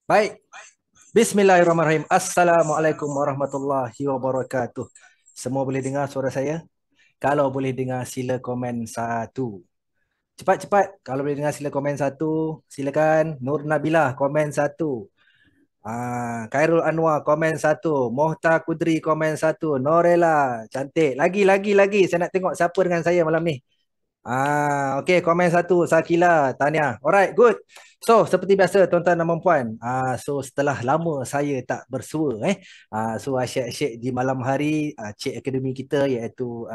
Baik, Bismillahirrahmanirrahim. Assalamualaikum warahmatullahi wabarakatuh. Semua boleh dengar suara saya? Kalau boleh dengar, sila komen satu. Cepat-cepat. Kalau boleh dengar, sila komen satu. Silakan. Nur Nabilah, komen satu. Khairul Anwar, komen satu. Mohta Kudri, komen satu. Norela, cantik. Lagi. Saya nak tengok siapa dengan saya malam ni. Okay, komen satu, Sakila, Tania. Alright, good. So, seperti biasa, tuan-tuan dan puan, so setelah lama saya tak bersua, so asyik-asyik di malam hari, Cik Akademi kita iaitu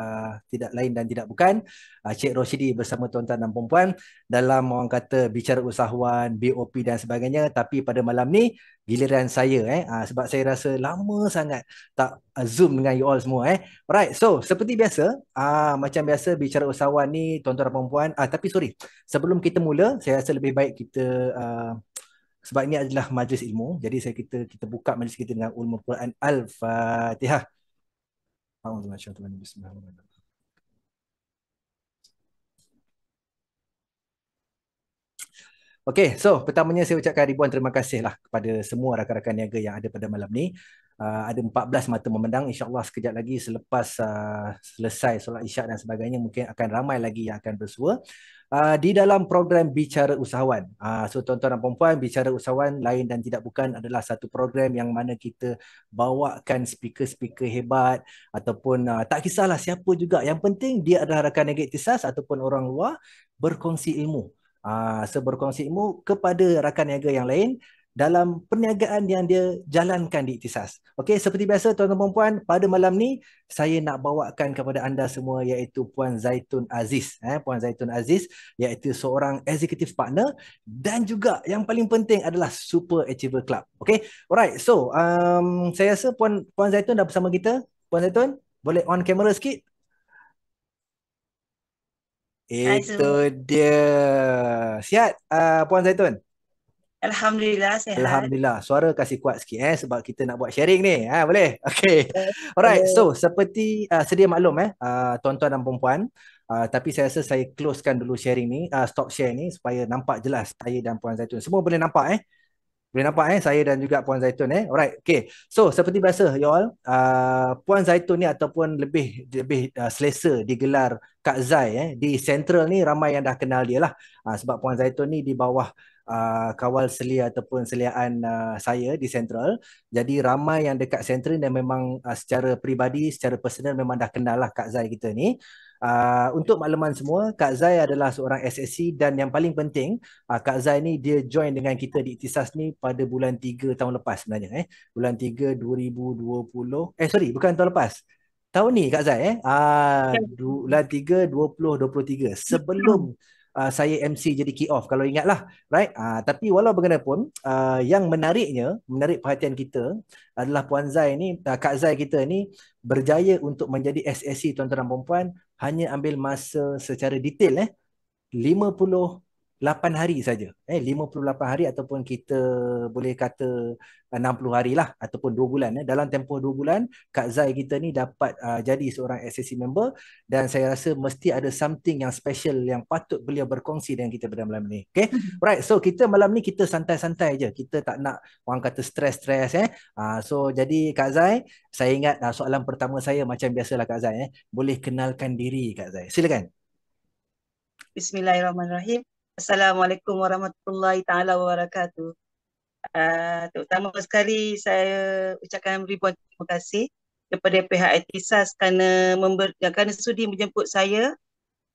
tidak lain dan tidak bukan, Cik Roshidi bersama tuan-tuan dan puan dalam orang kata bicara usahawan, BOP dan sebagainya. Tapi pada malam ni, giliran saya, sebab saya rasa lama sangat tak Zoom dengan you all semua. Alright, so seperti biasa, macam biasa bicara usahawan ni tuan-tuan dan puan-puan, tapi sorry, sebelum kita mula, saya rasa lebih baik kita sebab ini adalah majlis ilmu, jadi kita buka majlis kita dengan ulumul Quran Al-Fatihah. Bismillahirrahmanirrahim. Okey, so pertamanya saya ucapkan ribuan terima kasih lah kepada semua rakan-rakan niaga yang ada pada malam ni. Ada 14 mata memandang, insya-Allah sekejap lagi selepas selesai solat Isyak dan sebagainya mungkin akan ramai lagi yang akan bersua di dalam program Bicara Usahawan. So tuan-tuan dan puan-puan, Bicara Usahawan lain dan tidak bukan adalah satu program yang mana kita bawakan speaker-speaker hebat ataupun tak kisahlah siapa juga. Yang penting dia adalah rakan niaga ikhtisas ataupun orang luar berkongsi ilmu. Berkongsi ilmu kepada rakan niaga yang lain dalam perniagaan yang dia jalankan di Ikhtisas. Okey, seperti biasa tuan-tuan dan puan, pada malam ni saya nak bawakan kepada anda semua iaitu Puan Zaitun Aziz. Puan Zaitun Aziz iaitu seorang executive partner dan juga yang paling penting adalah Super Achiever Club. Okey, alright. So, saya rasa Puan Zaitun dah bersama kita. Puan Zaitun, boleh on camera sikit? Hai Itu semua. dia. Sihat, Puan Zaitun? Alhamdulillah sehat. Alhamdulillah. Suara kasih kuat sikit sebab kita nak buat sharing ni. Boleh? Okay. Alright. Boleh. So, seperti sedia maklum tuan-tuan dan perempuan, tapi saya rasa saya closekan dulu sharing ni, stop share ni supaya nampak jelas saya dan Puan Zaitun. Semua boleh nampak Boleh nampak saya dan juga Puan Zaitun Alright. Okay. So, seperti biasa you all, Puan Zaitun ni ataupun lebih lebih selesa digelar Kak Zai di Central ni ramai yang dah kenal dia lah. Sebab Puan Zaitun ni di bawah kawal selia ataupun seliaan saya di Central. Jadi ramai yang dekat Central dan memang secara peribadi, secara personal memang dah kenal lah Kak Zai kita ni. Untuk makluman semua, Kak Zai adalah seorang SSC dan yang paling penting, Kak Zai ni dia join dengan kita di Ikhtisas ni pada bulan 3 tahun lepas sebenarnya. Bulan 3 2020. Sorry, bukan tahun lepas. Tahun ni Kak Zai Ya. bulan 3 2023. Sebelum saya MC jadi kick off kalau ingatlah, right? Tapi walau bagaimanapun, yang menarik perhatian kita adalah Puan Zai ni, Kak Zai kita ni berjaya untuk menjadi SSC tuan-tuan dan puan hanya ambil masa secara detail 58 hari saja. 58 hari ataupun kita boleh kata 60 hari lah ataupun 2 bulan. Dalam tempoh 2 bulan, Kak Zai kita ni dapat jadi seorang SSC member dan saya rasa mesti ada something yang special yang patut beliau berkongsi dengan kita pada malam ni. Okay? Right, so kita malam ni kita santai-santai je. Kita tak nak orang kata stres-stres. So jadi Kak Zai, saya ingat soalan pertama saya macam biasalah Kak Zai. Boleh kenalkan diri Kak Zai. Silakan. Bismillahirrahmanirrahim. Assalamualaikum warahmatullahi taala wabarakatuh. Terutama sekali saya ucapkan ribuan terima kasih kepada pihak Ikhtisas kerana sudi menjemput saya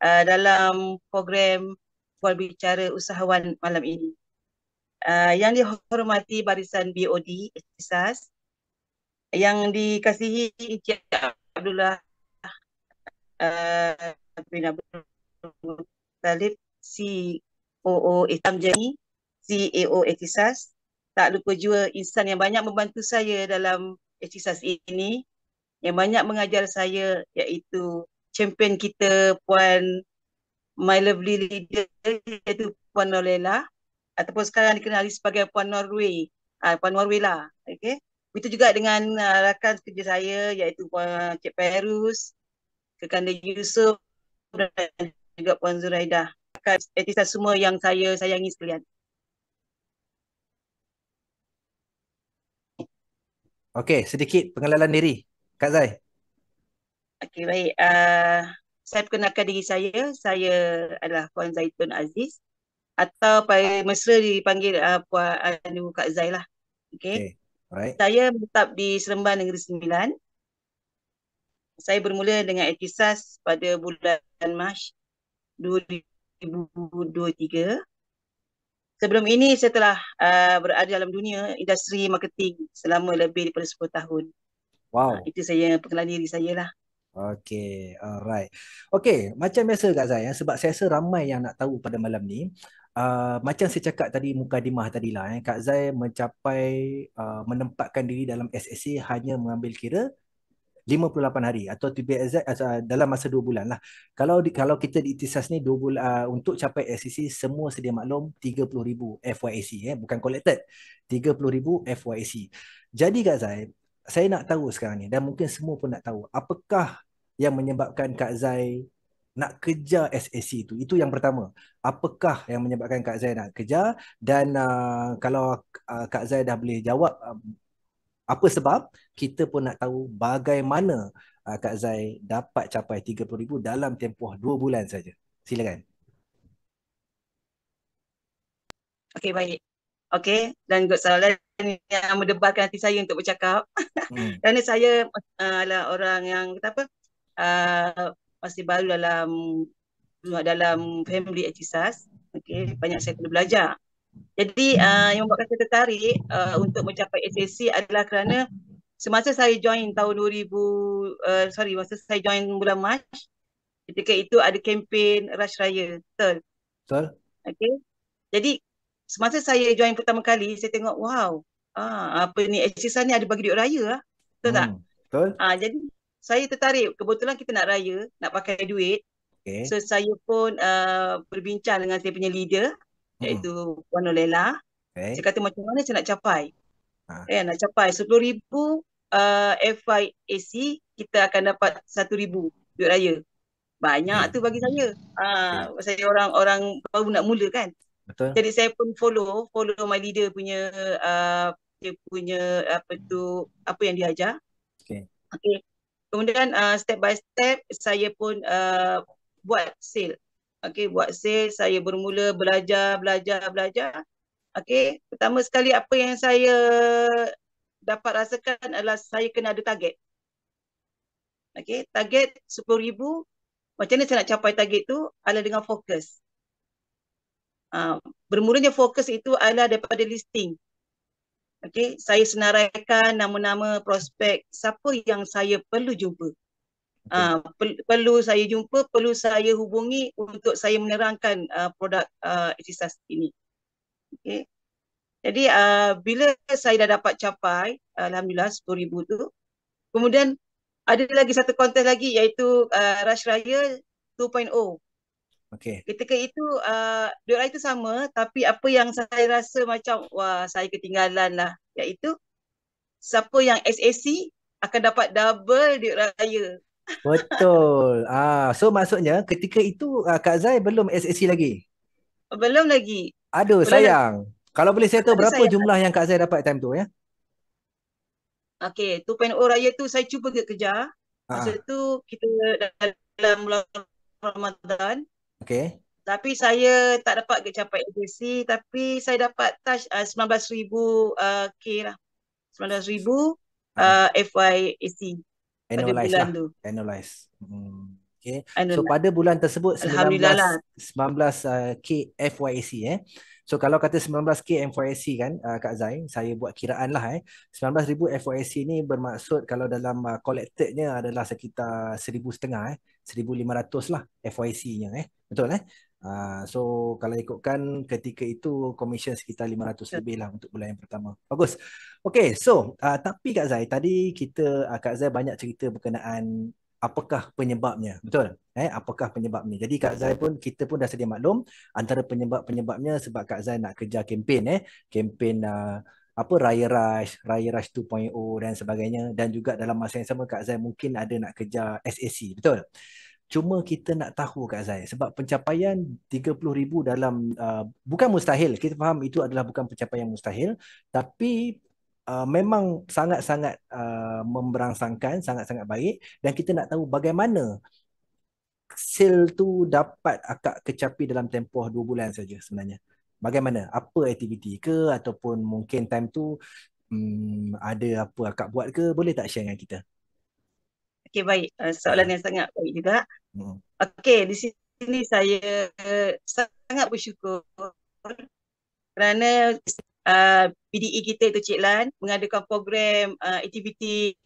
dalam program Berbicara Usahawan malam ini. Yang dihormati barisan BOD Ikhtisas, yang dikasihi Encik Abdullah bin Abdul Talib, COO Ihtam Jani, CAO Ikhtisas. Tak lupa juga insan yang banyak membantu saya dalam Ikhtisas ini, yang banyak mengajar saya, iaitu champion kita Puan My Lovely Leader, iaitu Puan Nolela, ataupun sekarang dikenali sebagai Puan Norway, Puan Norway lah. Okay. Begitu juga dengan rakan kerja saya, iaitu Puan Cik Perus, Kekanda Yusof dan juga Puan Zuraidah. Etisas semua yang saya sayangi sekalian. Okey, sedikit pengenalan diri, Kak Zai. Okey, baik. Saya perkenalkan diri saya. Saya adalah Puan Zaitun Aziz atau pada mesra dipanggil Puan Kak Zai lah. Okey. Okey, alright. Saya menetap di Seremban Negeri Sembilan. Saya bermula dengan Etisa's pada bulan Mac 2023. Sebelum ini saya telah berada dalam dunia industri marketing selama lebih daripada 10 tahun. Wow. Itu saya perkenalan diri saya lah. Okey, alright. Okey, macam biasa Kak Zai, sebab saya rasa ramai yang nak tahu pada malam ni. Macam saya cakap tadi, mukadimah tadi lah, Kak Zai mencapai menempatkan diri dalam SSC hanya mengambil kira 58 hari atau to be exact dalam masa 2 bulan lah. Kalau kita di Ikhtisas ni 2 bulan untuk capai SCC semua sedia maklum 30,000 FYAC bukan collected. 30,000 FYAC. Jadi Kak Zai, saya nak tahu sekarang ni dan mungkin semua pun nak tahu apakah yang menyebabkan Kak Zai nak kejar SAC itu. Itu yang pertama. Apakah yang menyebabkan Kak Zai nak kejar dan kalau Kak Zai dah boleh jawab apa sebab, kita pun nak tahu bagaimana Kak Zai dapat capai 30,000 dalam tempoh 2 bulan saja. Silakan. Okey, baik. Okey, dan good soalan yang mendebarkan hati saya untuk bercakap. Hmm. Kerana saya adalah orang yang kata apa, masih baru dalam family Etisa's. Okey, banyak saya perlu belajar. Jadi yang membuatkan saya tertarik untuk mencapai SAC adalah kerana semasa saya join tahun 2000, masa saya join bulan Mac, ketika itu ada kempen Rush Raya. Betul? Betul? Okey. Jadi semasa saya join pertama kali, saya tengok wow, apa ni Etisa's ni ada bagi duit raya lah. Betul tak? Betul? Jadi saya tertarik. Kebetulan kita nak raya, nak pakai duit. Okay. So saya pun berbincang dengan saya punya leader, iaitu Puan Nolela. Okay. Saya kata macam mana saya nak capai. Ha. Nak capai 10,000 FYAC, kita akan dapat 1,000 duit raya. Banyak tu bagi saya. Saya orang baru nak mula kan. Betul. Jadi saya pun follow my leader punya dia punya apa yang dia ajar. Okay. Okay. Kemudian step by step saya pun buat sale. Okay, buat sale. Saya bermula belajar. Okay, pertama sekali apa yang saya dapat rasakan adalah saya kena ada target. Okay, target 10,000. Macam mana saya nak capai target tu? Adalah dengan fokus. Bermulanya fokus itu adalah daripada listing. Okay, saya senaraikan nama-nama prospek siapa yang saya perlu jumpa. Perlu saya jumpa, perlu saya hubungi untuk saya menerangkan produk Etisa's ini. Okay. Jadi bila saya dah dapat capai, Alhamdulillah 10,000 tu, kemudian ada lagi satu kontes lagi iaitu Rush Raya 2.0. Okay. Ketika itu duit raya itu sama, tapi apa yang saya rasa macam wah saya ketinggalan lah, iaitu siapa yang SAC akan dapat double duit raya. Betul. So maksudnya ketika itu Kak Zai belum SAC lagi? Belum lagi. Aduh, Belum sayang. Kalau boleh saya tahu Ada berapa saya. jumlah yang Kak Zai dapat time tu ya? Okay, 2.0 raya tu saya cuba kejar. Masa tu kita dalam bulan Ramadan. Okay. Tapi saya tak dapat capai SAC, tapi saya dapat touch 19,000 K lah. 19,000 FYAC pada Annualize bulan lah. tu. Annualize. Okay. So Annualize. pada bulan tersebut 19 Alhamdulillah lah. K FYAC So kalau kata 19K FYAC kan Kak Zai, saya buat kiraan lah 19,000 FYAC ni bermaksud kalau dalam collected-nya adalah sekitar 1,500 1,500 lah FYAC-nya betul so kalau ikutkan ketika itu komisen sekitar 500 lebih lah untuk bulan yang pertama. Bagus. Okay, so tapi Kak Zai, tadi Kak Zai banyak cerita berkenaan apakah penyebabnya, betul? Apakah penyebabnya? Jadi Kak Zai pun, kita pun dah sedia maklum antara penyebab-penyebabnya sebab Kak Zai nak kejar kempen, kempen Raya Rush 2.0 dan sebagainya, dan juga dalam masa yang sama Kak Zai mungkin ada nak kejar SAC, betul? Cuma kita nak tahu Kak Zai, sebab pencapaian 30,000 dalam bukan mustahil, kita faham itu adalah bukan pencapaian mustahil, tapi memang sangat-sangat memberangsangkan, sangat-sangat baik, dan kita nak tahu bagaimana sale tu dapat akak kecapi dalam tempoh 2 bulan saja sebenarnya. Bagaimana? Apa aktiviti ke ataupun mungkin time tu ada apa akak buat ke? Boleh tak share dengan kita? Okey, baik. Soalan yang sangat baik juga. Hmm. Okey, di sini saya sangat bersyukur kerana PDE kita itu Cik Lan mengadakan program aktiviti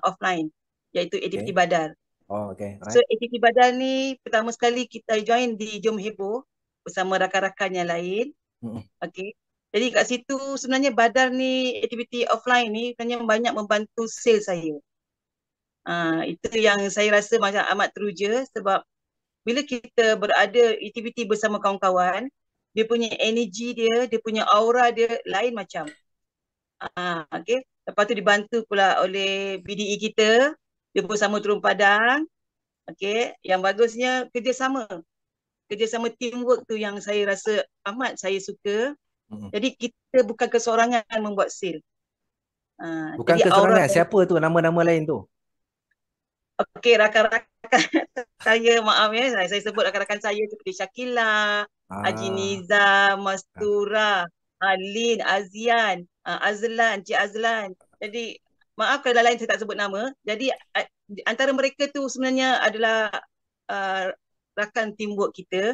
offline, iaitu aktiviti Okay. badar. Oh, okay. So Alright. aktiviti badar ni pertama sekali kita join di Jom Heboh bersama rakan-rakan yang lain. Hmm. Okey. Jadi kat situ sebenarnya badar ni, aktiviti offline ni sebenarnya banyak membantu sales saya. Itu yang saya rasa macam amat teruja sebab bila kita berada aktiviti bersama kawan-kawan, dia punya energi dia, dia punya aura dia lain macam. Okay. Lepas tu dibantu pula oleh BDE kita, dia bersama turun padang. Okay. Yang bagusnya kerjasama teamwork tu yang saya rasa amat saya suka. Jadi kita bukan keseorangan membuat sale. Bukan Jadi aura, keserangan. Siapa tu nama-nama lain tu? okey, rakan-rakan saya, maaf ya, saya sebut rakan-rakan saya seperti Syakila, Haji Ah, Niza, ah, Mastura, Lin, Azian, Azlan, Cik Azlan. Jadi maaf kalau lain saya tak sebut nama. Jadi antara mereka tu sebenarnya adalah rakan teamwork kita.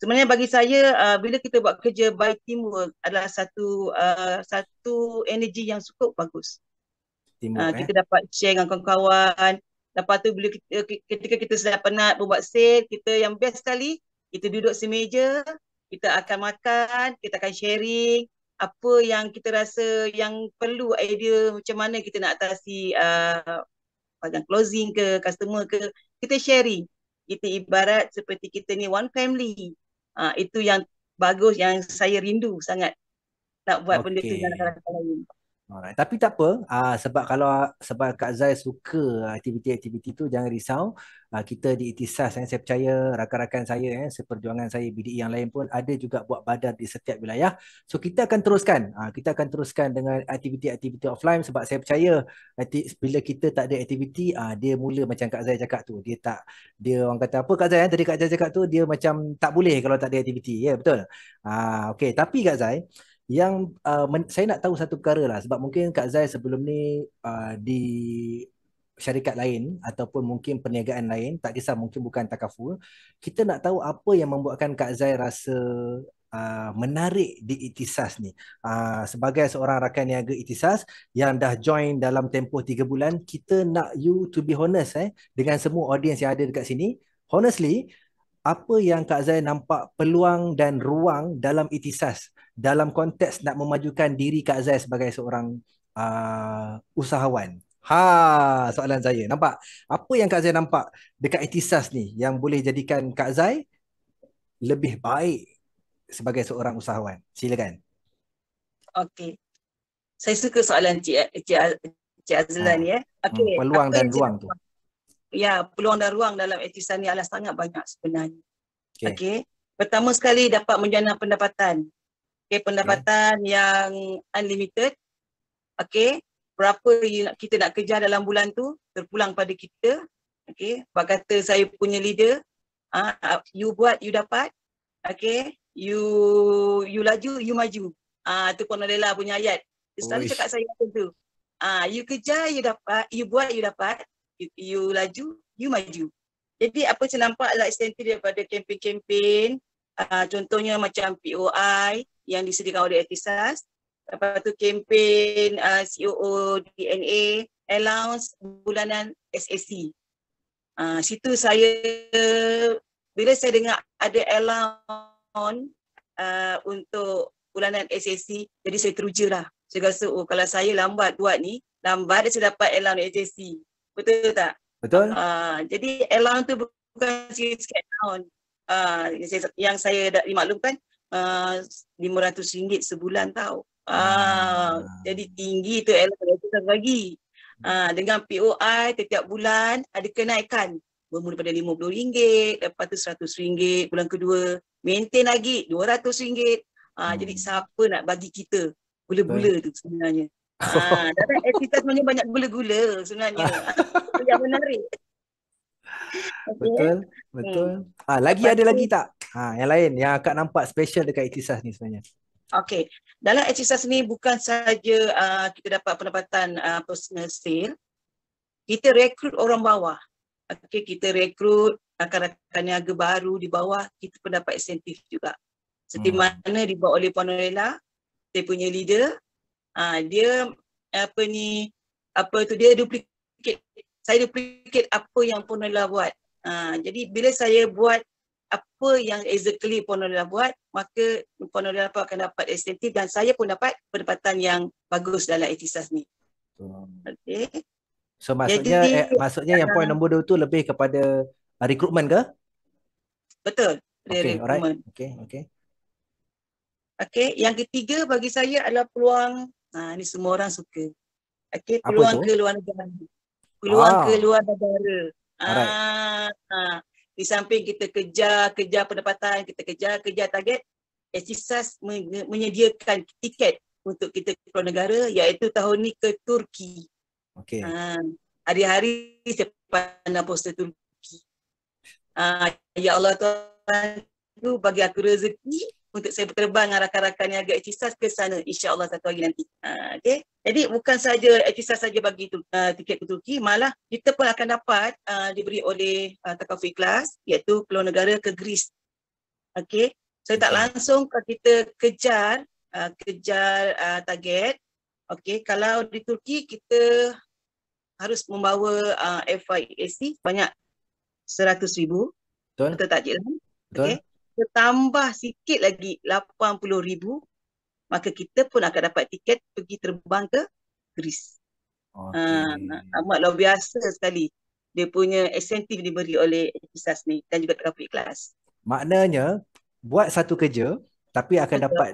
Sebenarnya bagi saya bila kita buat kerja by teamwork adalah satu energi yang cukup bagus. teamwork Kita dapat share dengan kawan-kawan. Lepas tu bila ketika kita sedang penat membuat sale, kita yang best sekali, kita duduk semeja, kita akan makan, kita akan sharing apa yang kita rasa yang perlu, idea macam mana kita nak atasi bagian closing ke, customer ke, kita sharing. Kita ibarat seperti kita ni one family. Itu yang bagus, yang saya rindu sangat nak buat benda tu dengan Okay. rakan-rakan lain. Alright. Tapi tak apa, sebab Kak Zai suka aktiviti-aktiviti tu, jangan risau. Kita di Ikhtisas, saya percaya rakan-rakan saya, seperjuangan saya, BDI yang lain pun ada juga buat badar di setiap wilayah. So kita akan teruskan dengan aktiviti-aktiviti offline sebab saya percaya bila kita tak ada aktiviti, dia mula macam Kak Zai cakap tu. Dia orang kata apa Kak Zai? Tadi Kak Zai cakap tu, dia macam tak boleh kalau tak ada aktiviti. Ya, betul. Okay, tapi Kak Zai, yang saya nak tahu satu perkara lah sebab mungkin Kak Zai sebelum ni di syarikat lain ataupun mungkin perniagaan lain, tak kisah, mungkin bukan takaful. Kita nak tahu apa yang membuatkan Kak Zai rasa menarik di Ikhtisas ni. Sebagai seorang rakan niaga Ikhtisas yang dah join dalam tempoh 3 bulan, kita nak you to be honest dengan semua audience yang ada dekat sini. Honestly, apa yang Kak Zai nampak peluang dan ruang dalam Ikhtisas dalam konteks nak memajukan diri Kak Zai sebagai seorang usahawan? Soalan saya. Nampak? Apa yang Kak Zai nampak dekat Ikhtisas ni yang boleh jadikan Kak Zai lebih baik sebagai seorang usahawan? Silakan. Okey. Saya suka soalan Cik Azlan ya. Okey, Peluang apa dan yang saya ruang tu. nampak? Ya, peluang dan ruang dalam aktivitas ni adalah sangat banyak sebenarnya. Okay. Okey. Pertama sekali dapat menjana pendapatan. Okey, pendapatan yang unlimited. Okey. Berapa kita nak kejar dalam bulan tu terpulang pada kita. Okey. Sebab kata saya punya leader, you buat, you dapat. Okey. You laju, you maju. Tu Ponodela punya ayat. Dia selalu cakap saya macam tu. You kejar, you dapat. You buat, you dapat. You laju, you maju. Jadi apa saya nampak adalah insentif daripada kempen-kempen. Contohnya macam POI yang disediakan oleh Ikhtisas. Lepas tu kempen COO DNA, allowance bulanan SAC. Situ saya, bila saya dengar ada allowance untuk bulanan SAC, jadi saya teruja lah. Saya rasa, kalau saya lambat buat ni, lambat saya dapat allowance SAC. Betul tak? Betul? Jadi allowance tu bukan sikit-sikit allowance. Yang saya dah dimaklumkan, RM500 sebulan tau. Jadi tinggi tu allowance kita bagi. Dengan POI setiap bulan ada kenaikan. Bermula pada RM50, lepas tu RM100, bulan kedua maintain lagi RM200. Jadi siapa nak bagi kita gula-gula tu sebenarnya. Dalam etitas sebenarnya banyak gula-gula sebenarnya. Itu yang menarik. Okey. Betul, Hmm. betul. Lagi Lepas ada tu, lagi tak? Yang lain yang akak nampak special dekat Ikhtisas ni sebenarnya. okey. Dalam etitas ni bukan saja kita dapat pendapatan personal sale, kita rekrut orang bawah. Okey, kita rekrut rakan-rakan niaga baru di bawah, kita pun dapat insentif juga. Seperti Hmm. mana dibuat oleh Puan Norella, saya punya leader, dia dia duplicate, saya duplicate apa yang Puan Norella buat. Jadi bila saya buat apa yang exactly Puan Norella buat, maka Puan Norella akan dapat insentif dan saya pun dapat pendapatan yang bagus dalam Etisa's ni. Okey. So Jadi maksudnya yang point nombor 2 tu lebih kepada rekrutmen ke? betul, Okay, alright. rekrutmen. Okay. Okey, yang ketiga bagi saya adalah peluang. Ni semua orang suka. Okey, Apa peluang tu? ke luar negara. Peluang ke Ah, luar negara. alright. Di samping kita kejar pendapatan, kita kejar target, Etisa's menyediakan tiket untuk kita ke luar negara, iaitu tahun ni ke Turki. Okay. Hari-hari saya pandang poster Turki. Ya Allah Tuhan tu bagi aku rezeki untuk saya berterbang dengan rakan-rakan niaga Etisa's ke sana, insya-Allah satu hari nanti. Okay. Jadi bukan saja Etisa's saja bagi tiket ke Turki, malah kita pun akan dapat diberi oleh Takaful Ikhlas, iaitu keluar negara ke Greece. Okay. Saya tak langsung kita kejar target. Okay. Kalau di Turki kita harus membawa FIAC banyak 100,000. Betul tak Cik Lam? Okey. Tambah sikit lagi 80,000, maka kita pun akan dapat tiket pergi terbang ke Greece. Amat luar biasa sekali. Dia punya insentif diberi oleh Etisa's ni dan juga Takaful Ikhlas. Maknanya buat satu kerja tapi akan Betul. dapat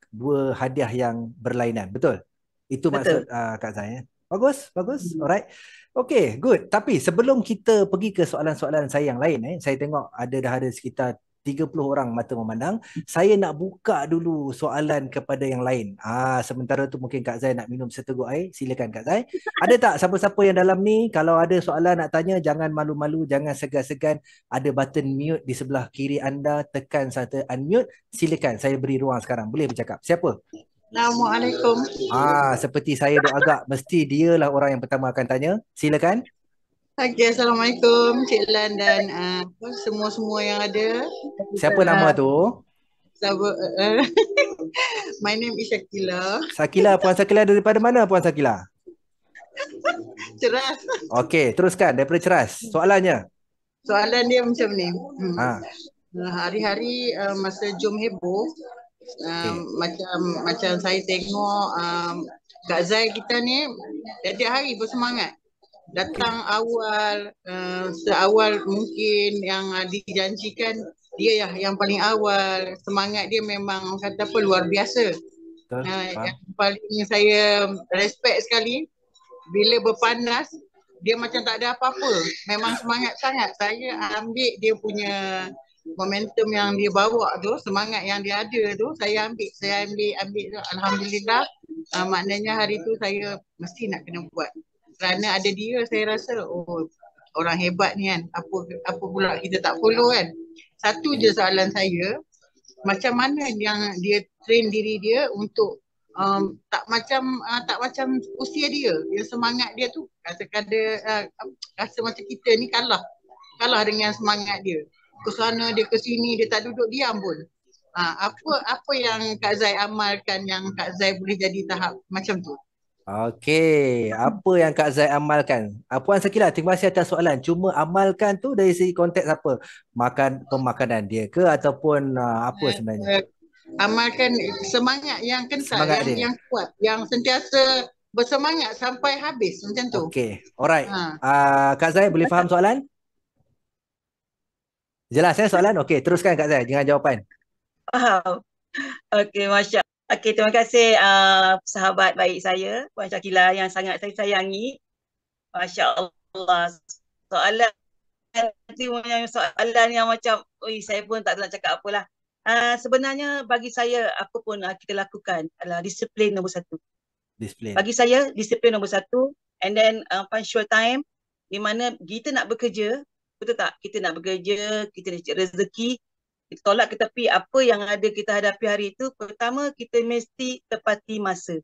dua hadiah yang berlainan. Betul? Itu maksud Kak Zai. Bagus. Alright. Okay, good. Tapi sebelum kita pergi ke soalan-soalan saya yang lain, saya tengok dah ada sekitar 30 orang mata memandang. Saya nak buka dulu soalan kepada yang lain. Sementara tu mungkin Kak Zai nak minum seteguk air. Silakan Kak Zai. Ada tak siapa-siapa yang dalam ni, kalau ada soalan nak tanya, jangan malu-malu, jangan segan-segan. Ada button mute di sebelah kiri anda, tekan satu unmute. Silakan, saya beri ruang sekarang. Boleh bercakap. Siapa? Assalamualaikum. Seperti saya duk agak, mesti dialah orang yang pertama akan tanya. Silakan. Okay, Assalamualaikum Cik Lan dan semua-semua yang ada. Siapa nama tu? My name is Shakila. Puan Shakila daripada mana Puan Shakila? Ceras. Okey, teruskan daripada Ceras. Soalannya? Soalan dia macam ni. Hari-hari masa jom heboh, macam saya tengok Kak Zai kita ni tiap hari bersemangat. Datang awal, seawal mungkin yang dijanjikan, dia yang paling awal. Semangat dia memang kata apa luar biasa. Yang paling saya respect sekali, bila berpanas dia macam tak ada apa-apa. Memang semangat sangat. Saya ambil dia punya momentum yang dia bawa tu, semangat yang dia ada tu, saya ambil tu. Alhamdulillah, maknanya hari tu saya mesti nak kena buat. Kerana ada dia, saya rasa orang hebat ni kan. Apa pula kita tak follow kan. Satu je soalan saya, macam mana yang dia train diri dia untuk tak macam usia dia, semangat dia tu rasa macam kita ni kalah dengan semangat dia. Ke sana dia, ke sini dia, tak duduk diam pun. Apa yang Kak Zai amalkan yang Kak Zai boleh jadi tahap macam tu? Okey, apa yang Kak Zai amalkan? Puan Shakila, terima kasih atas soalan. Cuma amalkan tu dari segi konteks apa? Pemakanan dia ke ataupun apa sebenarnya? Amalkan semangat yang kental, yang kuat, yang sentiasa bersemangat sampai habis macam tu. Okey, alright. Kak Zai boleh faham soalan? Jelas soalan? Okey, teruskan Kak Zai dengan jawapan. Faham. Okey, Masya. Okey, terima kasih sahabat baik saya, Puan Shakila yang sangat saya sayangi. Masya Allah. Soalan yang macam, saya pun tak tahu nak cakap apalah. Sebenarnya bagi saya, apa pun kita lakukan adalah disiplin nombor satu. Disiplin. Bagi saya, disiplin nombor satu. And then punctual time, di mana kita nak bekerja, betul tak? Kita nak bekerja, kita nak cari rezeki, kita tolak ke tepi apa yang ada kita hadapi hari itu. Pertama, kita mesti tepati masa.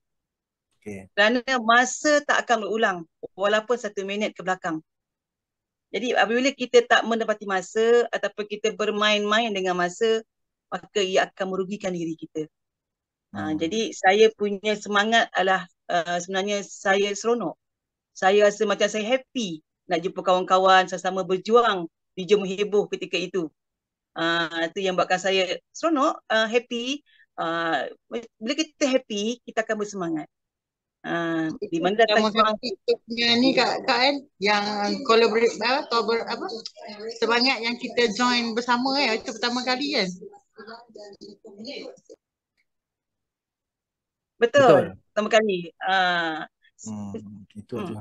Okay. Kerana masa tak akan berulang walaupun 1 minit ke belakang. Jadi apabila kita tak menepati masa ataupun kita bermain-main dengan masa, maka ia akan merugikan diri kita. Jadi saya punya semangat adalah sebenarnya saya seronok. Saya rasa macam saya happy nak jumpa kawan-kawan sama-sama berjuang di Jom Heboh ketika itu. Itu yang buatkan saya seronok, happy. Bila kita happy, kita akan bersemangat. Di mana datang semangat kita punya ni Kak An, yang collaborate semangat yang kita join bersama itu pertama kali kan. Betul. Pertama kali.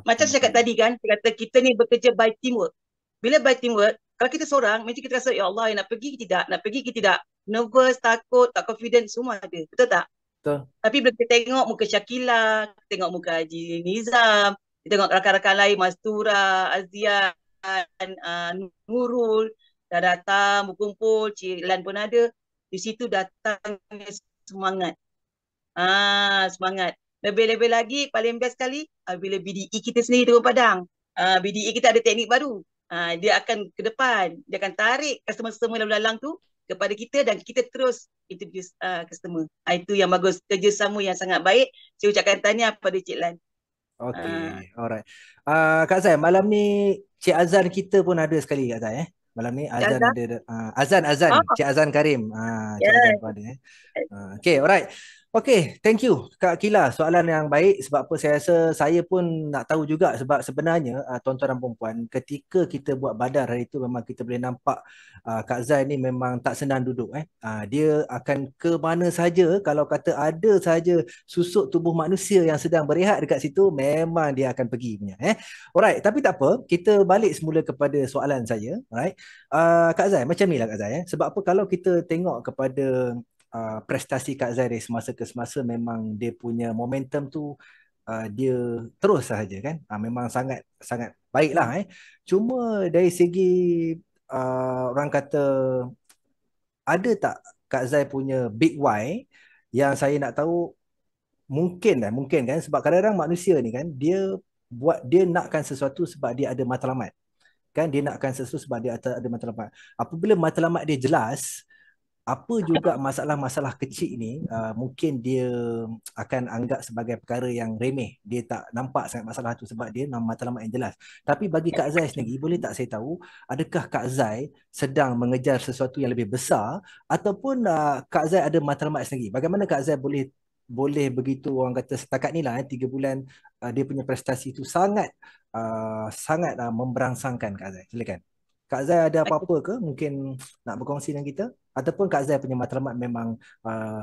Macam saya cakap tadi kan, saya kata kita ni bekerja by teamwork. Bila by teamwork, kalau kita seorang, mesti kita rasa, ya Allah, nak pergi ke tidak, nervous, takut, tak confident, semua ada. Betul tak? Betul. Tapi bila kita tengok muka Syakila, tengok muka Haji Nizam, kita tengok rakan-rakan lain, Mastura, Azian, Nurul, dah datang, berkumpul, Cik Lan pun ada. Di situ datangnya semangat. Semangat. Lebih-lebih lagi, paling best sekali, bila BDE kita sendiri turun padang. BDE kita ada teknik baru. Dia akan ke depan. Dia akan tarik customer-customer lalu-lalang tu kepada kita dan kita terus introduce customer. Itu yang bagus. Kerjasama yang sangat baik. Saya ucapkan tahniah pada Cik Lan. Okay, alright. Kak Zai, malam ni Cik Azan kita pun ada sekali Kak Zai. Malam ni Azan ada. Azan. Cik Azan Karim. Cik Azan pun ada. Okay, alright. Okay, thank you Kak Kila. Soalan yang baik sebab apa saya rasa saya pun nak tahu juga sebab sebenarnya tuan-tuan dan puan-puan ketika kita buat badar hari itu memang kita boleh nampak Kak Zai ni memang tak senang duduk. Dia akan ke mana saja kalau kata ada saja susuk tubuh manusia yang sedang berehat dekat situ memang dia akan pergi punya. Alright, tapi tak apa, kita balik semula kepada soalan saya. Alright. Kak Zai, macam ni lah Kak Zai. Sebab apa kalau kita tengok kepada prestasi Kak Zai dari semasa ke semasa memang dia punya momentum tu dia terus sahaja kan. Memang sangat sangat baiklah. Cuma dari segi orang kata ada tak Kak Zai punya big why yang saya nak tahu mungkin kan sebab kadang-kadang manusia ni kan dia nakkan sesuatu sebab dia ada matlamat. Kan dia nakkan sesuatu sebab dia ada matlamat. Apabila matlamat dia jelas, apa juga masalah-masalah kecil ni mungkin dia akan anggap sebagai perkara yang remeh. Dia tak nampak sangat masalah tu sebab dia matlamat yang jelas. Tapi bagi Kak Zai sendiri, boleh tak saya tahu adakah Kak Zai sedang mengejar sesuatu yang lebih besar ataupun Kak Zai ada matlamat sendiri? Bagaimana Kak Zai boleh begitu orang kata setakat ni lah 3 bulan dia punya prestasi tu sangat memberangsangkan Kak Zai. Silakan. Kak Zai ada apa-apa ke mungkin nak berkongsi dengan kita? Ataupun Kak Zai punya matlamat memang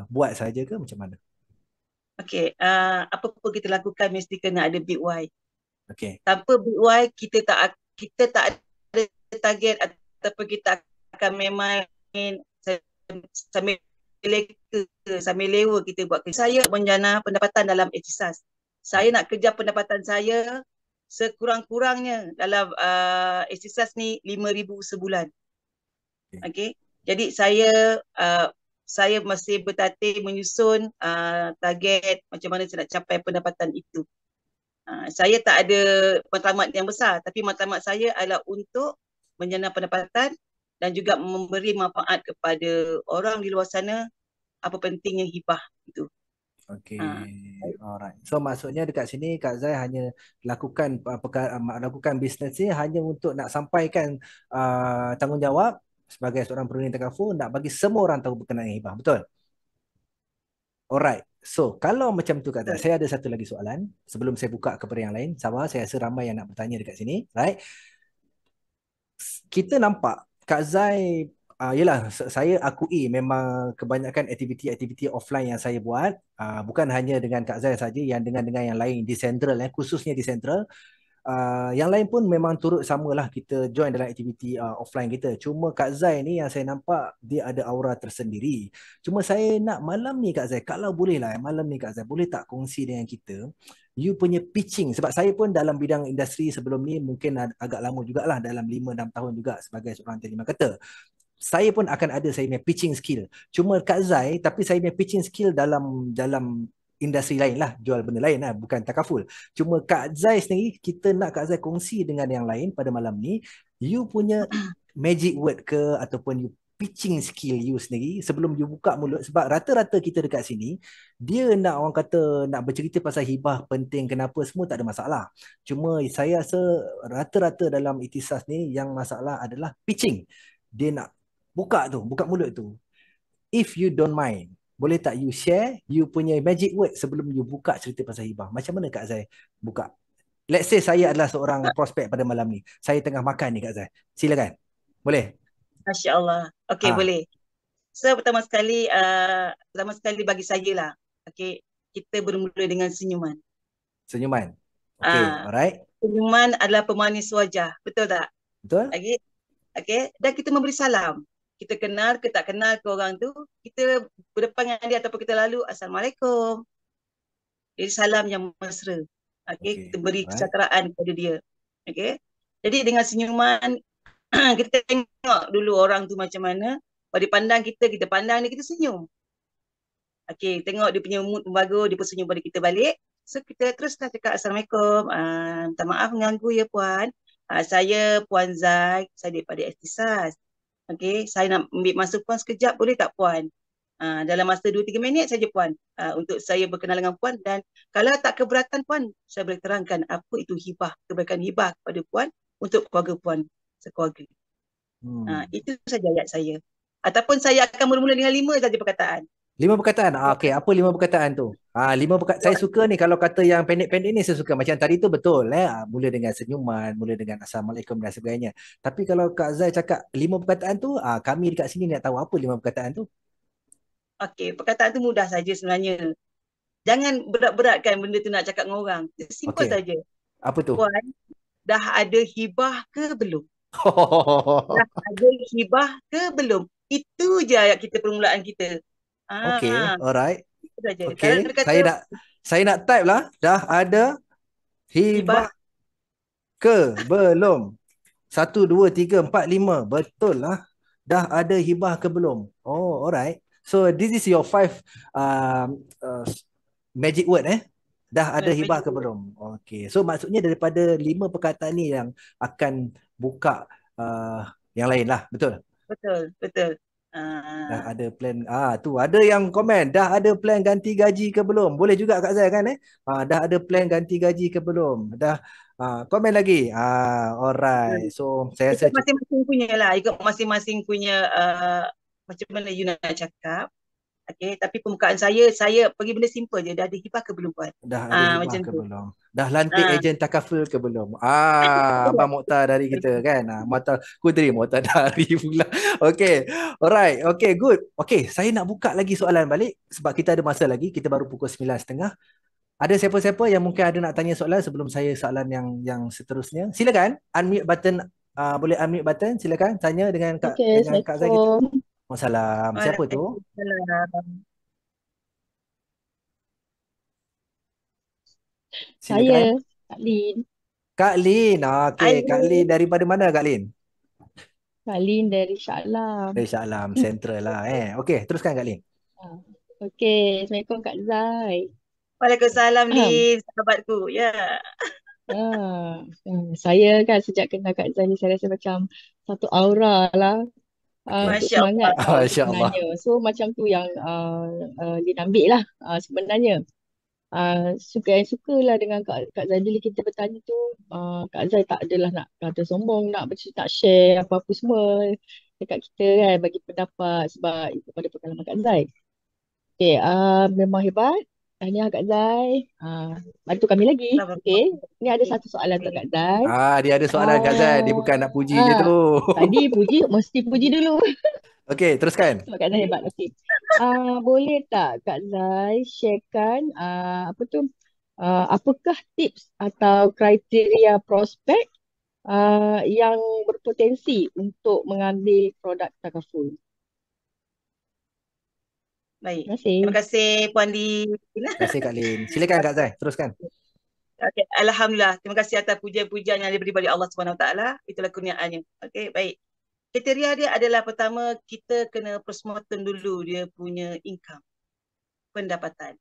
buat saja ke macam mana? Okay, apa-apa kita lakukan mesti kena ada big why. Okay. Tanpa big why kita tak ada target ataupun kita akan main sambil lewa kita buat kerja. Saya menjana pendapatan dalam Etisaas. Saya nak kejar pendapatan saya sekurang-kurangnya dalam Etisaas ni 5,000 sebulan. Okay. Jadi saya masih bertatih menyusun target macam mana saya nak capai pendapatan itu. Saya tak ada matlamat yang besar tapi matlamat saya adalah untuk menjana pendapatan dan juga memberi manfaat kepada orang di luar sana apa pentingnya hibah itu. Okay, alright. So maksudnya dekat sini Kak Zai hanya lakukan bisnes ni hanya untuk nak sampaikan tanggungjawab sebagai seorang perunding takaful nak bagi semua orang tahu berkenaan hibah, betul? Alright. So kalau macam tu Kak Zai, saya ada satu lagi soalan sebelum saya buka kepada yang lain. Sabar, saya rasa ramai yang nak bertanya dekat sini, right? Kita nampak Kak Zai yelah, saya akui memang kebanyakan aktiviti offline yang saya buat bukan hanya dengan Kak Zai saja, yang dengan yang lain di Central, khususnya di Central, Yang lain pun memang turut samalah kita join dalam aktiviti offline kita. Cuma Kak Zai ni yang saya nampak dia ada aura tersendiri. Cuma saya nak malam ni Kak Zai, kalau boleh lah malam ni Kak Zai, boleh tak kongsi dengan kita you punya pitching, sebab saya pun dalam bidang industri sebelum ni mungkin agak lama jugalah, dalam 5-6 tahun juga sebagai seorang terjemah kata. Saya pun akan ada saya punya pitching skill. Cuma Kak Zai, tapi saya punya pitching skill dalam industri lain lah, jual benda lain lah, bukan takaful. Cuma Kak Zai sendiri, kita nak Kak Zai kongsi dengan yang lain pada malam ni, you punya magic word ke ataupun you pitching skill you sendiri sebelum you buka mulut, sebab rata-rata kita dekat sini dia nak orang kata nak bercerita pasal hibah penting kenapa semua tak ada masalah. Cuma saya rasa rata-rata dalam ikhtisas ni yang masalah adalah pitching. Dia nak buka mulut tu. If you don't mind, boleh tak you share you punya magic word sebelum you buka cerita pasal hibah? Macam mana Kak Zai buka? Let's say saya adalah seorang prospek pada malam ni. Saya tengah makan ni Kak Zai. Silakan. Boleh? Masya Allah. Okey, boleh. So pertama sekali bagi saya lah. Okey, kita bermula dengan senyuman. Senyuman. Okey, alright. Senyuman adalah pemanis wajah. Betul tak? Betul. Okey, dan kita memberi salam. Kita kenal ke tak kenal ke orang tu, kita berdepan dengan dia ataupun kita lalu, Assalamualaikum. Jadi salam yang mesra. Okey, kita beri kesejahteraan kepada dia. Okey. Jadi dengan senyuman kita tengok dulu orang tu macam mana. Kalau dia pandang kita pandang dia, kita senyum. Okey, tengok dia punya mood bagus, dia pun senyum pada kita balik. So kita teruslah cakap Assalamualaikum. Minta maaf mengganggu ya puan. Saya Puan Zai, saya daripada Ikhtisas. Okey, saya nak ambil masa puan sekejap, boleh tak puan? Dalam masa 2-3 minit saja puan, untuk saya berkenal dengan puan, dan kalau tak keberatan puan, saya boleh terangkan apa itu hibah, kebaikan hibah kepada puan untuk keluarga puan sekeluarga. Itu saja ayat saya. Ataupun saya akan bermula dengan 5 saja perkataan. 5 perkataan? Okey, apa 5 perkataan tu? 5 perkataan. Saya suka ni kalau kata yang pendek-pendek ni saya suka. Macam tadi tu betul. Mula dengan senyuman, mula dengan Assalamualaikum dan sebagainya. Tapi kalau Kak Zai cakap 5 perkataan tu, kami dekat sini nak tahu apa 5 perkataan tu. Okey, perkataan tu mudah saja sebenarnya. Jangan berat-beratkan benda tu nak cakap dengan orang. Simple saja. Apa tu? Puan, dah ada hibah ke belum? Dah ada hibah ke belum? Itu je ayat kita, permulaan kita. Okey, alright. Okey, saya nak type lah. Dah ada hibah ke belum? 1, 2, 3, 4, 5. Betul lah. Dah ada hibah ke belum? Oh, alright. So this is your 5 magic word Dah ada hibah ke belum? Okey. So maksudnya daripada 5 perkataan ni yang akan buka yang lain lah. Betul? Betul. Dah ada plan. Tu ada yang komen, dah ada plan ganti gaji ke belum? Boleh juga Kak Zai kan dah ada plan ganti gaji ke belum? Dah komen lagi. Alright. So saya rasa masing-masing punya lah, ikut masing-masing punya macam mana you nak cakap. Okey, tapi pembukaan saya pergi benda simple je. Dah ada hibah ke belum puan? Dah ada hibah ke belum? Dah lantik ejen takaful ke belum? Abang Mokhtar dari kita kan. Mokhtar Kudri, Mokhtar dari pula. Okey. Alright. Okey, good. Okey, saya nak buka lagi soalan balik sebab kita ada masa lagi. Kita baru pukul 9.30. Ada siapa-siapa yang mungkin ada nak tanya soalan sebelum saya soalan yang seterusnya? Silakan. Unmute button. Boleh unmute button. Silakan tanya dengan Kak Zai kita. Waalaikumsalam. Siapa tu? Saya, Kak Lin. Kak Lin. Okey, Kak Lin daripada mana Kak Lin? Kak Lin dari Shah Alam. Dari Shah Alam, Central lah Okey, teruskan Kak Lin. Okey, Assalamualaikum Kak Zai. Waalaikumsalam Lin, sahabatku. Ya. Saya kan sejak kenal Kak Zai ni saya rasa macam satu aura lah. Untuk semangat sebenarnya. So macam tu yang Lin ambil lah sebenarnya. Sukalah dengan Kak Zai bila kita bertanya tu, Kak Zai tak adalah nak kata sombong, nak bercerita, share apa-apa semua dekat kita kan, bagi pendapat sebab itu pada pengalaman Kak Zai. Okay, memang hebat. Tahniah Kak Zai. Bantu kami lagi. Okay, ni ada satu soalan untuk Kak Zai. Dia ada soalan Kak Zai. Dia bukan nak puji je tu. Tadi puji, mesti puji dulu. Okey, teruskan. Kak Zai hebat. Okey. Boleh tak Kak Zai sharekan apa tu apakah tips atau kriteria prospek yang berpotensi untuk mengambil produk takaful? Baik. Terima kasih. Terima kasih Puan Di. Terima kasih Kak Lin. Silakan Kak Zai, teruskan. Okay. Alhamdulillah. Terima kasih atas pujian-pujian yang diberi oleh Allah Subhanahu Wa Taala. Itulah kurniaannya. Okey, baik. Kriteria dia adalah pertama, kita kena postmortem dulu dia punya income, pendapatan.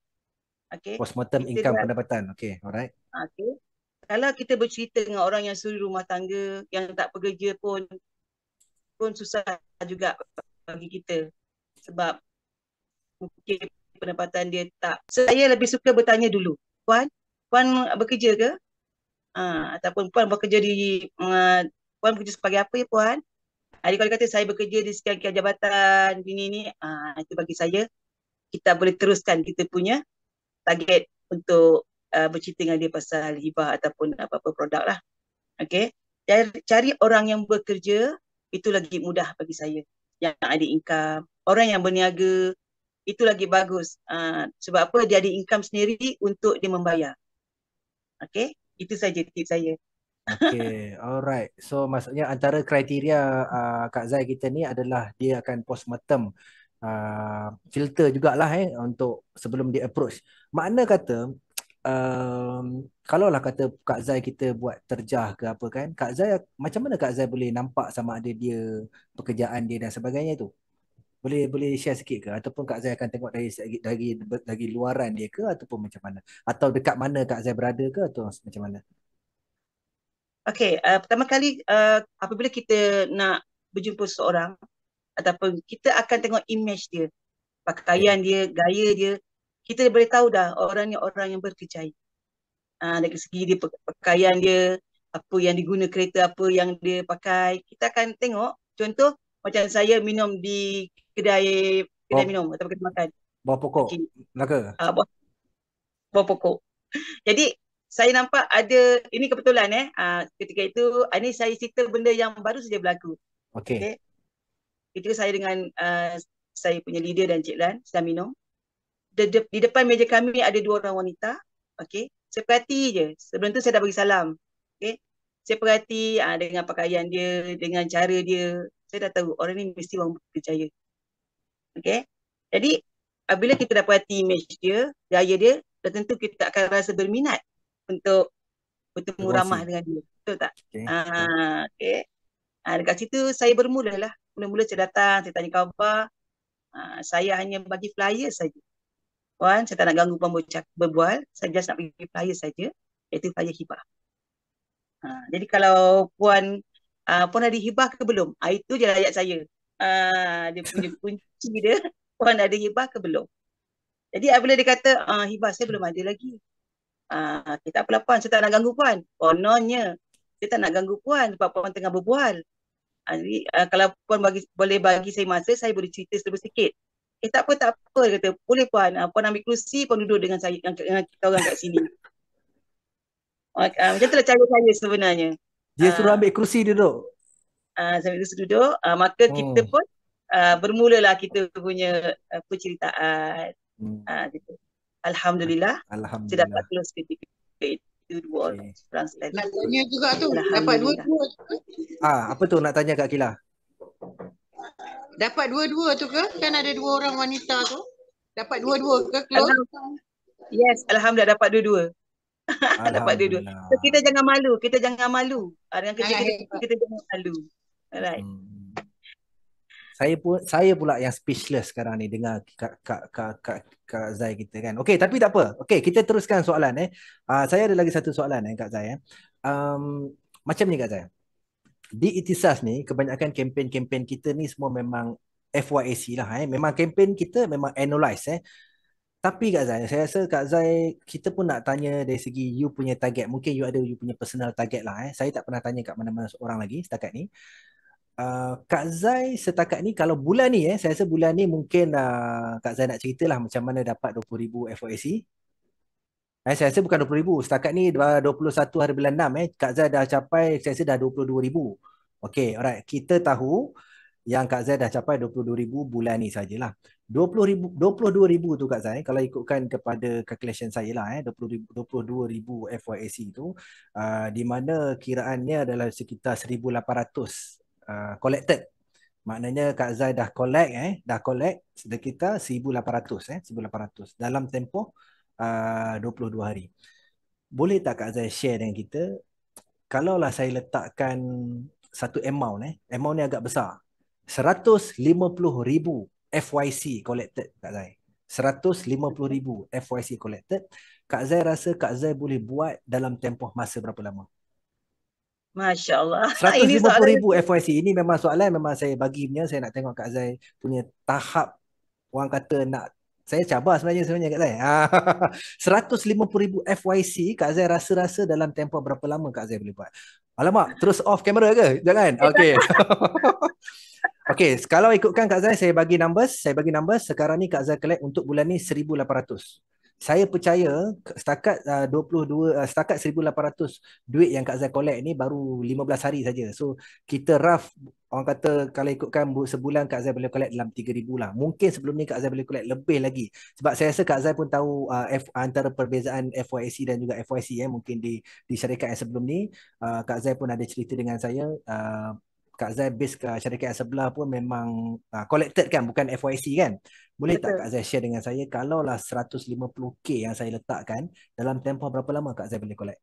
Okey. Postmortem Kita income dah, pendapatan. Okay, alright. okey. Kalau kita bercerita dengan orang yang suri rumah tangga, yang tak bekerja pun susah juga bagi kita. Sebab mungkin pendapatan dia tak. Saya lebih suka bertanya dulu. Puan bekerja ke? Ataupun Puan bekerja di Puan bekerja sebagai apa ya Puan? Jadi kalau kata saya bekerja di sekian-sekian jabatan ini, itu bagi saya kita boleh teruskan kita punya target untuk bercerita dengan dia pasal hibah ataupun apa-apa produk lah. Okay. Cari orang yang bekerja itu lagi mudah bagi saya. Yang ada income. Orang yang berniaga itu lagi bagus. Sebab apa? Dia ada income sendiri untuk dia membayar. Okay. Itu saja tips saya. Okay, alright. So maksudnya antara kriteria Kak Zai kita ni adalah dia akan postmortem filter jugalah untuk sebelum dia approach. Makna kata kalaulah kata Kak Zai kita buat terjah ke apa kan, Kak Zai macam mana Kak Zai boleh nampak sama ada dia pekerjaan dia dan sebagainya tu? Boleh share sikit ke ataupun Kak Zai akan tengok dari luaran dia ke ataupun macam mana? Atau dekat mana Kak Zai berada ke atau macam mana? Okay, pertama kali apabila kita nak berjumpa seseorang ataupun kita akan tengok image dia, pakaian dia, gaya dia, kita boleh tahu dah orang ni orang yang berkejaya. Dari segi dia pakaian dia, apa yang diguna kereta, apa yang dia pakai, kita akan tengok. Contoh macam saya minum di kedai minum atau kedai makan. Bawah pokok, okay. Melaka. Bawah pokok. Jadi saya nampak ada, ini kebetulan ketika itu, ini saya cerita benda yang baru saja berlaku. Okay. Ketika saya dengan saya punya leader dan Cik Lan sedang minum. Di depan meja kami ada 2 orang wanita. Okay. Saya perhati je. Sebelum tu saya dah bagi salam. Okay. Saya perhati dengan pakaian dia, dengan cara dia. Saya dah tahu orang ni mesti orang berjaya. Okay. Jadi bila kita dah perhati image dia, gaya dia, dah tentu kita akan rasa berminat untuk bertemu ramah dengan dia. Betul tak? Okay. Dekat situ saya bermulalah. Mula-mula saya datang, saya tanya khabar. Saya hanya bagi flyer saja. Puan, saya tak nak ganggu Puan berbual. Saya just nak bagi flyer saja. Iaitu flyer hibah. Jadi kalau Puan ada hibah ke belum? Itu je ayat saya. Dia punya kunci dia. Puan ada hibah ke belum? Jadi apabila dia kata, hibah saya belum ada lagi. Kita apalah Puan, saya tak nak ganggu Puan. Kononnya, saya tak nak ganggu Puan sebab Puan tengah berbual. Jadi kalau Puan boleh bagi saya masa, saya boleh cerita sedikit. Tak apa, dia kata, boleh Puan, Puan ambil kerusi, Puan duduk dengan saya, dengan kita orang kat sini. Macam itulah cara saya sebenarnya. Dia suruh ambil kerusi duduk? Sambil kerusi duduk, maka kita pun bermulalah kita punya perceritaan. Gitu. Alhamdulillah, saya dapat terus ketika itu 2 orang. Nak tanya juga tu, dapat 2-2 tu ke? Apa tu nak tanya Kak Kila? Dapat 2-2 tu ke? Kan ada 2 orang wanita tu. Dapat 2-2 ke close? Yes, Alhamdulillah dapat 2-2. Dapat 2-2. So, kita jangan malu. Dengan kerja kita jangan malu. Alright. Saya pula yang speechless sekarang ni dengar Kak Zai kita kan. Okey, tapi tak apa. Okey, kita teruskan soalan saya ada lagi satu soalan Kak Zai macam ni Kak Zai. Di Ikhtisas ni kebanyakan kempen-kempen kita ni semua memang FYAC lah memang kempen kita memang analyze Tapi Kak Zai, saya rasa Kak Zai kita pun nak tanya dari segi you punya target. Mungkin you ada you punya personal target lah Saya tak pernah tanya kat mana-mana seorang lagi setakat ni. Kak Zai setakat ni kalau bulan ni saya rasa bulan ni mungkin Kak Zai nak ceritalah macam mana dapat 20,000 FOAC. Saya rasa bukan 20,000, setakat ni 21 hari bulan 6 Kak Zai dah capai saya rasa dah 22,000. Okey, alright. Kita tahu yang Kak Zai dah capai 22,000 bulan ni sajalah. 22,000 tu Kak Zai, kalau ikutkan kepada calculation saya lah, 22,000 FYAC tu, di mana kiraannya adalah sekitar 1,800 collected. Maknanya Kak Zai dah collect sekitar 1,800 dalam tempoh 22 hari. Boleh tak Kak Zai share dengan kita, kalaulah saya letakkan satu amount ni agak besar, 150,000 FYC collected Kak Zai. 150,000 FYC collected. Kak Zai rasa Kak Zai boleh buat dalam tempoh masa berapa lama? Masya Allah. Ini 150,000 soalan FYC. Ini memang soalan memang saya bagi punya. Saya nak tengok Kak Zai punya tahap, orang kata nak, saya cabar sebenarnya Kak Zai. 150,000 FYC Kak Zai rasa dalam tempoh berapa lama Kak Zai boleh buat? Alamak, terus off kamera ke? Jangan. Okey. Okey, kalau ikutkan Kak Zai, saya bagi numbers. Sekarang ni Kak Zai collect untuk bulan ni 1,800. Saya percaya setakat 1,800 duit yang Kak Zai collect ni baru 15 hari saja. So kita rough, orang kata kalau ikutkan sebulan Kak Zai boleh collect dalam 3,000 lah. Mungkin sebelum ni Kak Zai boleh collect lebih lagi. Sebab saya rasa Kak Zai pun tahu antara perbezaan FYC dan juga FYC mungkin di syarikat yang sebelum ni. Kak Zai pun ada cerita dengan saya. Kak Zai base ke syarikat yang sebelah pun memang collected kan, bukan FYC kan. Boleh tak Kak betul. Zai share dengan saya, kalaulah 150K yang saya letakkan, dalam tempoh berapa lama Kak Zai boleh collect?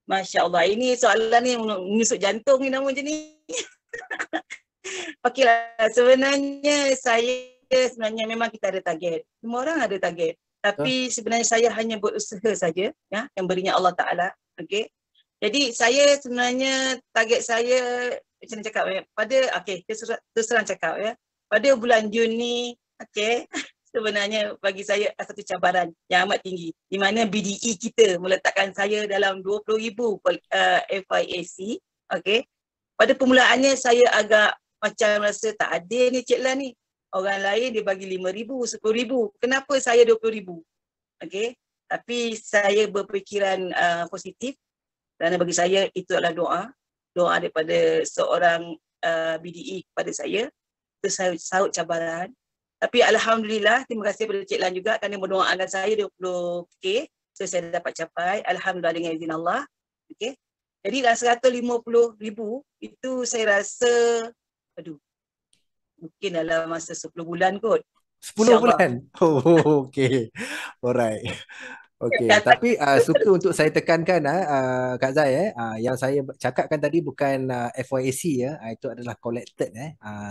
Masya Allah. Ini soalan ni menusuk jantung ni nama macam ni. Okeylah, sebenarnya memang kita ada target. Semua orang ada target. Tapi sebenarnya saya hanya berusaha saja, ya, yang berinya Allah Ta'ala. Okey. Jadi saya sebenarnya target saya, macam mana cakap, terus terang cakap ya. Pada bulan Jun ni, okey, sebenarnya bagi saya satu cabaran yang amat tinggi. Di mana BDE kita meletakkan saya dalam 20,000 FYAC. Okey. Pada permulaannya saya agak macam rasa tak adil ni Cik Lan ni. Orang lain dia bagi 5,000, 10,000. Kenapa saya 20,000? Okey. Tapi saya berfikiran positif. Kerana bagi saya itu adalah doa daripada seorang BDE kepada saya. Itu saut cabaran. Tapi Alhamdulillah, terima kasih kepada Cik Lan juga kerana mendoakan saya 20K. So saya dapat capai, Alhamdulillah dengan izin Allah. Okay. Jadi dalam 150,000 itu saya rasa, mungkin dalam masa 10 bulan kot. 10 bulan? Oh, okay. Alright. Okey, tapi suka untuk saya tekankan Kak Zai yang saya cakapkan tadi bukan FYAC itu adalah collected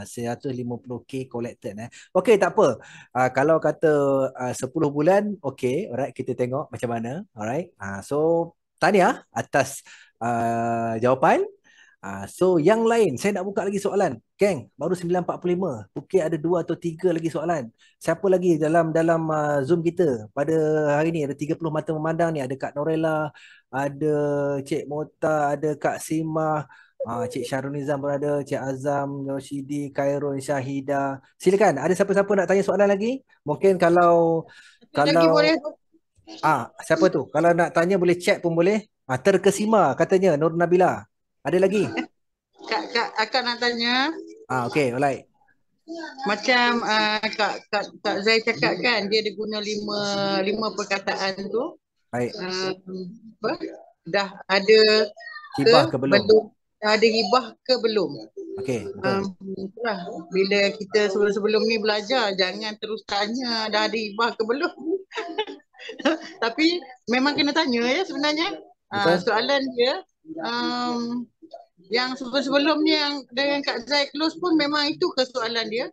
150K collected Okey, tak apa. Kalau kata 10 bulan, okey, alright, kita tengok macam mana. Alright. So tahniah atas jawapan. So yang lain, saya nak buka lagi soalan. Geng, baru 9.45. Mungkin ada 2 atau 3 lagi soalan. Siapa lagi dalam Zoom kita pada hari ni? Ada 30 mata memandang ni. Ada Kak Norella, ada Cik Mota, ada Kak Simah, Cik Syarul Nizam berada, Cik Azam, Yoshidi, Khairun, Syahida. Silakan, ada siapa-siapa nak tanya soalan lagi? Mungkin kalau Lagi boleh. siapa tu? Kalau nak tanya boleh chat pun boleh. Terkesima katanya Nur Nabila. Ada lagi? Kak akak nak tanya. Okey, alright. Macam Kak Zai cakap kan, dia ada guna lima perkataan tu. Baik. Dah ada hibah ke belum? Ada hibah ke belum? Okey, betul. Bila kita sebelum ni belajar, jangan terus tanya dah ada hibah ke belum. Tapi memang kena tanya ya sebenarnya. Soalan dia yang sebelum ni yang dengan Kak Zai close pun memang itu ke soalan dia?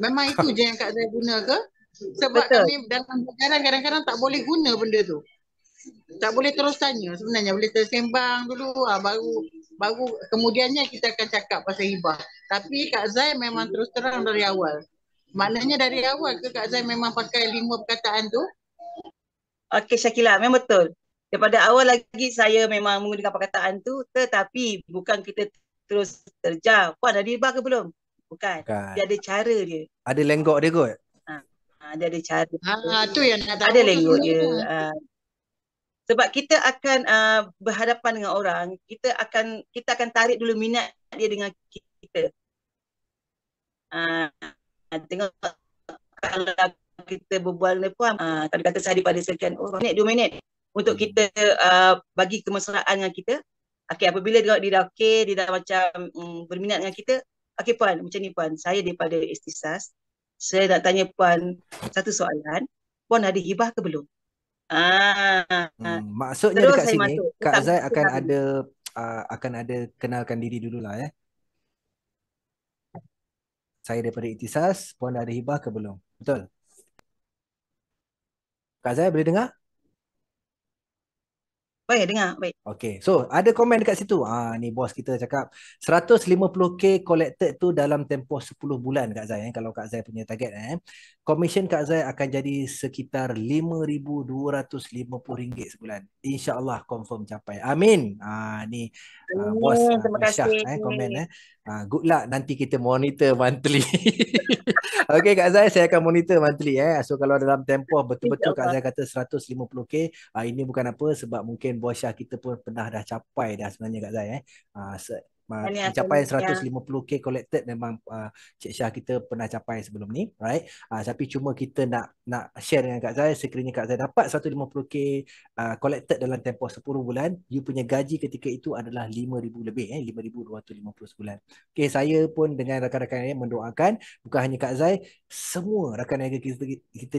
Memang itu je yang Kak Zai guna ke? Sebab kami dalam pelajaran kadang-kadang tak boleh guna benda tu. Tak boleh terus tanya sebenarnya, boleh tersembang dulu baru kemudiannya kita akan cakap pasal hibah. Tapi Kak Zai memang terus terang dari awal. Maknanya dari awal ke Kak Zai memang pakai 5 perkataan tu? Okey Syakila, memang betul. Daripada awal lagi saya memang menggunakan perkataan tu, tetapi bukan kita terus terjam. Puan ada hibah ke belum? Bukan. Dia ada cara dia. Ada lenggok dia kot? Dia ada cara. Tu yang nak tahu. Ada lenggok dia. Sebab kita akan berhadapan dengan orang, kita akan tarik dulu minat dia dengan kita. Ah, tengok kalau kita berbual ni puan, kalau kata saya daripada sekian minit, 2 minit untuk kita bagi kemesraan dengan kita. Okey, apabila dia dah okey, dia dah macam berminat dengan kita, okey puan, macam ni puan, saya daripada Ikhtisas, saya nak tanya puan satu soalan, puan ada hibah ke belum? Maksudnya Terus dekat saya sini masuk. Kak Tak Zai masuk tak habis. akan ada kenalkan diri dululah ya. Saya daripada Ikhtisas, puan ada hibah ke belum? Betul? Kak Zai boleh dengar? Baik, dengar. Baik. Okay, so ada komen dekat situ. Ni bos kita cakap 150k collected tu dalam tempoh 10 bulan Kak Zai. Kalau Kak Zai punya target. Commission Kak Zai akan jadi sekitar RM5,250 sebulan. InsyaAllah confirm capai. Amin. Ni bos Terima Syah kasih. komen. Good luck, nanti kita monitor monthly. Okay Kak Zai, saya akan monitor monthly. So kalau dalam tempoh betul-betul Kak Zai kata 150k, ini bukan apa, sebab mungkin bos Syah kita pun pernah dah capai dah sebenarnya Kak Zai. Pencapaian 150k collected memang Cik Syah kita pernah capai sebelum ni, right? Tapi cuma kita nak share dengan Kak Zai, sekiranya Kak Zai dapat 150k collected dalam tempoh 10 bulan, you punya gaji ketika itu adalah 5,000 lebih, 5,250 sebulan. Okay, saya pun dengan rakan-rakan yang mendoakan bukan hanya Kak Zai, semua rakan rakan kita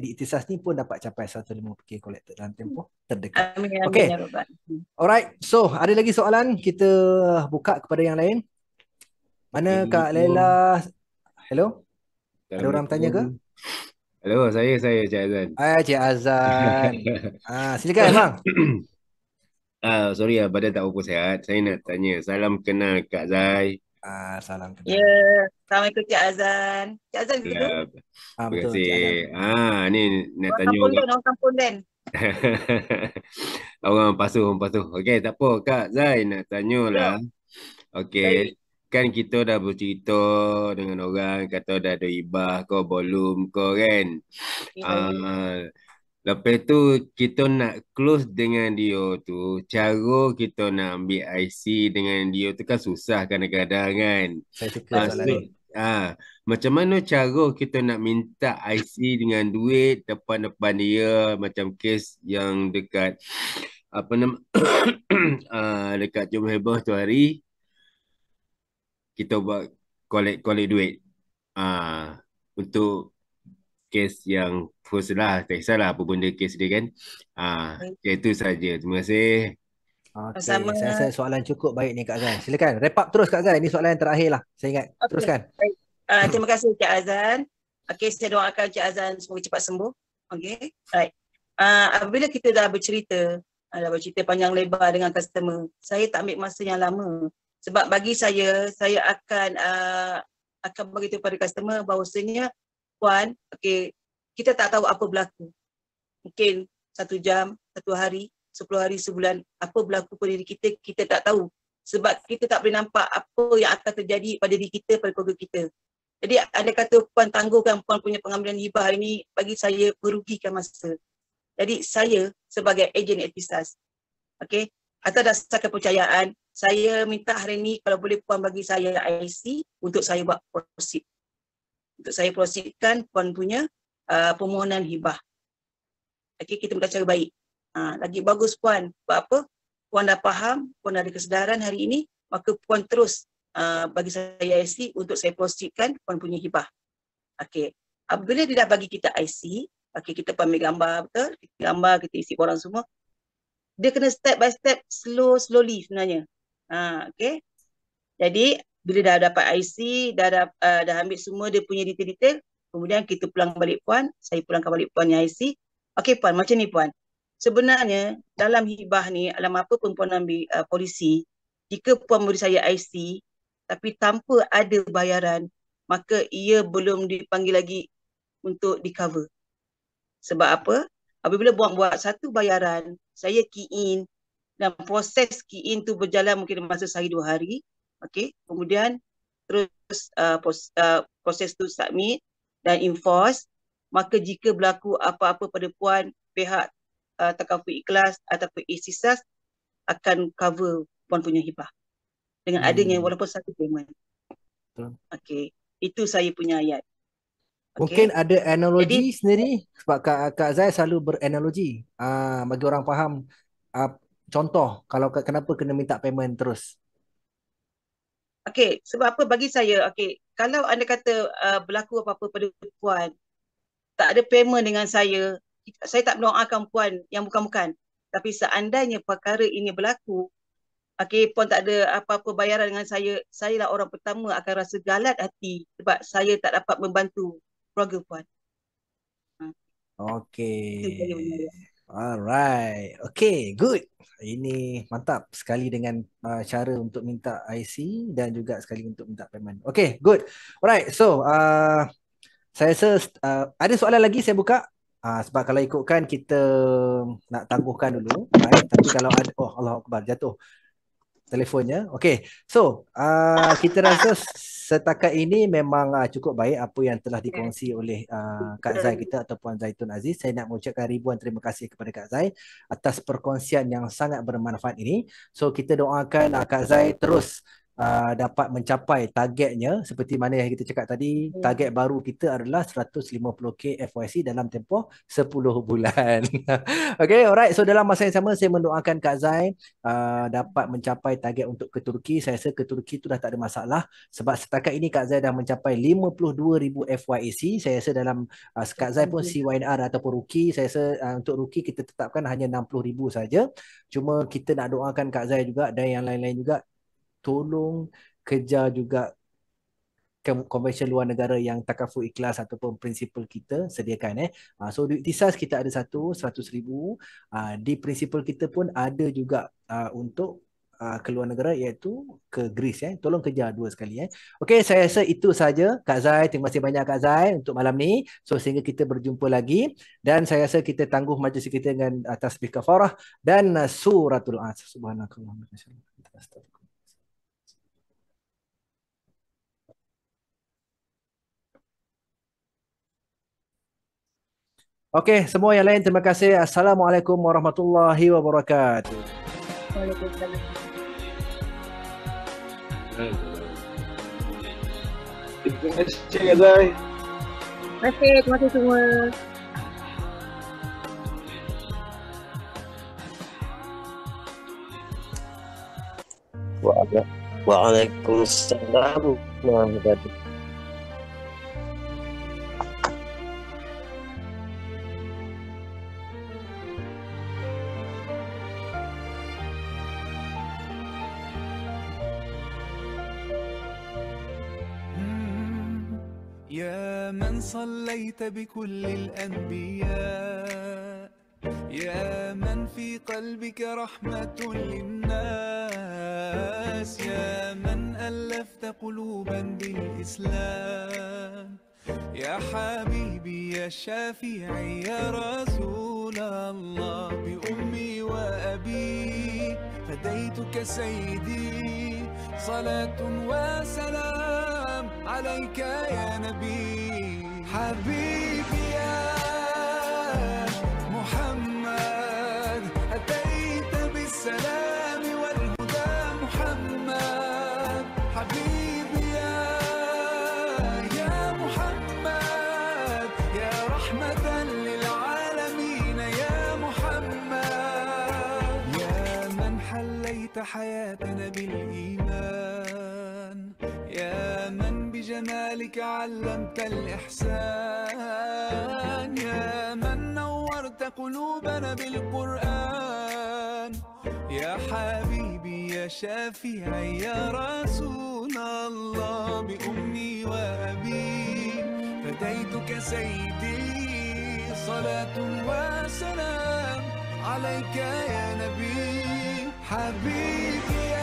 di Ikhtisas ni pun dapat capai 150k collected dalam tempoh terdekat. Amin, Okay. ya Rabbal. Alright, so ada lagi soalan, kita buka kepada yang lain. Mana Kak Laila? Hello? Ada orang tanya ke? Hello, saya Cik Azan. Cik Azan. Silakan bang. Sorry badan tak berapa sihat. Saya nak tanya, salam kenal Kak Zai. Salam kenal. Ya, Assalamualaikum Cik Azan. Cik Azan betul? Terima Betul, kasih. Cik Azan. Ni nak Orang tanya kampung Dan. orang pasuh. Okey, tak apa Kak Zai, nak tanyalah. Okey, kan kita dah bercerita dengan orang, kata dah ada hibah ke belum ke kan. Lepas tu kita nak close dengan dia tu, cara kita nak ambil IC dengan dia tu kan susah kadang-kadang kan. Saya suka soalan ni. Macam mana cara kita nak minta IC dengan duit depan-depan dia, macam kes yang dekat apa nama dekat Jom Hebah tu hari kita buat collect duit untuk kes yang first lah, tak kisahlah apa benda kes dia kan. Itu saja. Terima kasih. Okay, saya rasa soalan cukup baik ni Kak Zai. Silakan wrap up terus Kak Zai. Ini soalan yang terakhir lah. Saya ingat. Teruskan. Terima kasih Cik Azan. Okay, saya doakan Cik Azan semoga cepat sembuh. Okay, right. Apabila kita dah bercerita panjang lebar dengan customer, saya tak ambil masa yang lama. Sebab bagi saya akan beritahu pada customer bahawasanya, puan, okay, kita tak tahu apa berlaku. Mungkin 1 jam, 1 hari, 10 hari, sebulan, apa berlaku pada diri kita, kita tak tahu. Sebab kita tak boleh nampak apa yang akan terjadi pada diri kita, pada keluarga kita. Jadi anda kata puan tangguhkan puan punya pengambilan hibah ini, bagi saya merugikan masa. Jadi saya sebagai ejen Ikhtisas, okay, atas dasar kepercayaan, saya minta hari ini kalau boleh puan bagi saya IC untuk saya buat proceed. Untuk saya proceedkan puan punya permohonan hibah. Okay, kita minta cara baik. Lagi bagus puan. Sebab apa? Puan dah faham, puan ada kesedaran hari ini, maka puan terus bagi saya IC untuk saya proceedkan puan punya hibah. Okay. Apabila dia dah bagi kita IC, okay, kita pun ambil gambar, betul? Kita gambar, kita isi borang semua. Dia kena step by step, slowly sebenarnya. Okay. Jadi, bila dah dapat IC, dah ambil semua dia punya detail-detail, kemudian kita pulang balik puan, saya pulangkan balik puan yang IC. Okey puan, macam ni puan. Sebenarnya dalam hibah ni, dalam apa pun puan ambil polisi, jika puan beri saya IC, tapi tanpa ada bayaran, maka ia belum dipanggil lagi untuk di-cover. Sebab apa? Apabila buat satu bayaran, saya key in, dan proses key in tu berjalan mungkin masa sehari 2 hari. Okey, kemudian terus proses tu submit dan enforce, maka jika berlaku apa-apa pada puan, pihak Takaful Ikhlas ataupun Ikhtisas akan cover puan punya hibah dengan adanya walaupun satu payment. Okey. Itu saya punya ayat. Mungkin Okey. ada analogi Jadi sendiri sebab Kak Zai selalu beranalogi. Bagi orang faham contoh kalau kenapa kena minta payment terus. okey, sebab apa bagi saya, okey, kalau anda kata berlaku apa-apa pada puan, tak ada payment dengan saya tak mendoakan puan yang bukan-bukan. Tapi seandainya perkara ini berlaku, okey, puan tak ada apa-apa bayaran dengan saya lah orang pertama akan rasa galat hati sebab saya tak dapat membantu keluarga puan. Itu saya punya Okay. ayat. Alright. Okay, good. Ini mantap sekali dengan cara untuk minta IC dan juga sekali untuk minta payment. Okay, good. Alright, so saya rasa ada soalan lagi saya buka. Sebab kalau ikutkan kita nak tangguhkan dulu. Right? Tapi kalau ada, oh Allah Akbar, jatuh telefonnya. Okay, so kita rasa setakat ini memang cukup baik apa yang telah dikongsi oleh Kak Zai kita atau Puan Zaitun Aziz. Saya nak mengucapkan ribuan terima kasih kepada Kak Zai atas perkongsian yang sangat bermanfaat ini. So kita doakan Kak Zai terus dapat mencapai targetnya seperti mana yang kita cakap tadi. Target baru kita adalah 150k FYC dalam tempoh 10 bulan. Okay, alright. So dalam masa yang sama saya mendoakan Kak Zai dapat mencapai target untuk ke Turki. Saya rasa ke Turki tu dah tak ada masalah sebab setakat ini Kak Zai dah mencapai 52,000 FYAC. Saya rasa dalam Kak Zai pun CYNR ataupun Ruki, saya rasa untuk Ruki kita tetapkan hanya 60,000 saja. Cuma kita nak doakan Kak Zai juga dan yang lain-lain juga tolong kejar juga convention luar negara yang takaful ikhlas ataupun prinsipal kita sediakan. So duit tisas kita ada 100,000. Di prinsipal kita pun ada juga untuk ke luar negara iaitu ke Greece. Tolong kejar dua sekali. Okey, saya rasa itu saja Kak Zai. Terima kasih banyak Kak Zai untuk malam ni. So sehingga kita berjumpa lagi dan saya rasa kita tangguh majlis kita dengan tasbih kafarah dan suratul As. Subhanakallahumma wa bihamdika. Okey, semua yang lain terima kasih. Assalamualaikum warahmatullahi wabarakatuh. Waalaikumsalam. Terima kasih Kak Zai. Terima kasih semua. Waalaikumsalam warahmatullahi wabarakatuh. يا من صليت بكل الأنبياء، يا من في قلبك رحمة للناس، يا من ألفت قلوبا بالإسلام، يا حبيبي يا شافعي يا رسول الله، بأمي وأبي فديتك سيدي، صلاة وسلام عليك يا نبي، حبيبي يا محمد، أتيت بالسلام والهدى محمد، حبيبي يا محمد، يا رحمة للعالمين يا محمد، يا من حليت حياتنا بالإيمان، يا من بجمالك علمت الإحسان، يا من نورت قلوبنا بالقرآن، يا حبيبي يا شافعي يا رسول الله، بأمي وأبي فديتك سيدي، صلاة وسلام عليك يا نبي، حبيبي